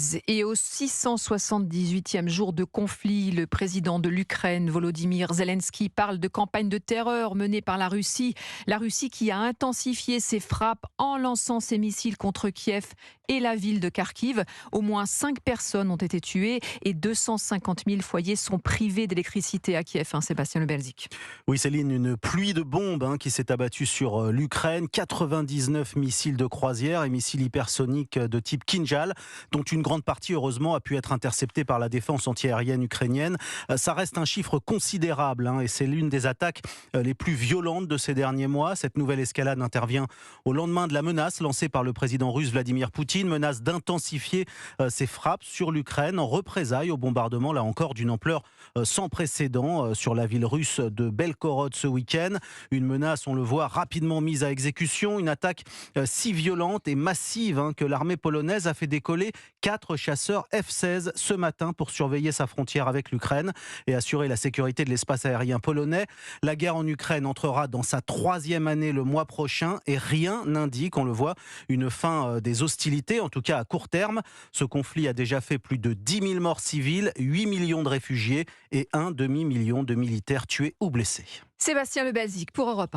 polonaise. Et au 678e jour de conflit, le président de l'Ukraine, Volodymyr Zelensky, parle de campagne de terreur menée par la Russie. La Russie qui a intensifié ses frappes en lançant ses missiles contre Kiev et la ville de Kharkiv. Au moins 5 personnes ont été tuées et 250 000 foyers sont privés d'électricité à Kiev. Sébastien Le Belzic. Oui, Céline, une pluie de bombes qui s'est abattue sur l'Ukraine. 99 missiles de croisière et missiles hypersoniques de type Kinjal, dont une grande partie, heureusement, a pu être interceptée par la défense antiaérienne ukrainienne. Ça reste un chiffre considérable et c'est l'une des attaques les plus violentes de ces derniers mois. Cette nouvelle escalade intervient au lendemain de la menace lancée par le président russe Vladimir Poutine, menace d'intensifier ses frappes sur l'Ukraine en représailles au bombardement, là encore, d'une ampleur sans précédent sur la ville russe de Belgorod ce week-end. Une menace, on le voit, rapidement mise à exécution. Une attaque si violente et massive que l'armée polonaise a fait décoller 4 chasseurs F-16 ce matin pour surveiller sa frontière avec l'Ukraine et assurer la sécurité de l'espace aérien polonais. La guerre en Ukraine entrera dans sa 3e année le mois prochain et rien n'indique, on le voit, une fin des hostilités, en tout cas à court terme. Ce conflit a déjà fait plus de 10 000 morts civiles, 8 millions de réfugiés et un demi-million de militaires tués ou blessés. Sébastien Le Belzic pour Europe 1.